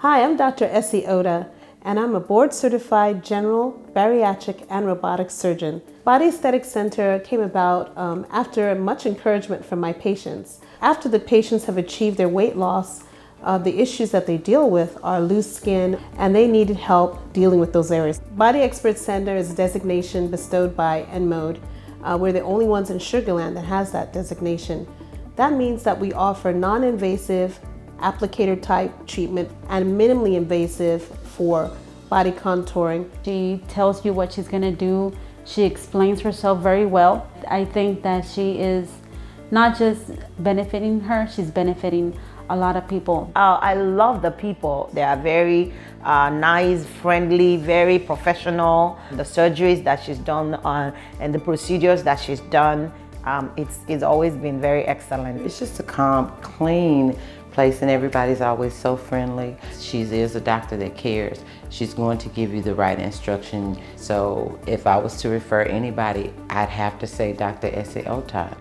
Hi, I'm Dr. Essie Oda, and I'm a board-certified general, bariatric, and robotic surgeon. Body Aesthetic Center came about after much encouragement from my patients. After the patients have achieved their weight loss, the issues that they deal with are loose skin, and they needed help dealing with those areas. Body Expert Center is a designation bestowed by NMODE. We're the only ones in Sugar Land that has that designation. That means that we offer non-invasive, applicator type treatment and minimally invasive for body contouring. She tells you what she's gonna do. She explains herself very well. I think that she is not just benefiting her, she's benefiting a lot of people. I love the people. They are very nice, friendly, very professional. The surgeries that she's done and the procedures that she's done, it's always been very excellent. It's just a calm, clean place, and everybody's always so friendly. She is a doctor that cares. She's going to give you the right instruction. So if I was to refer anybody, I'd have to say Dr. Essie Oda.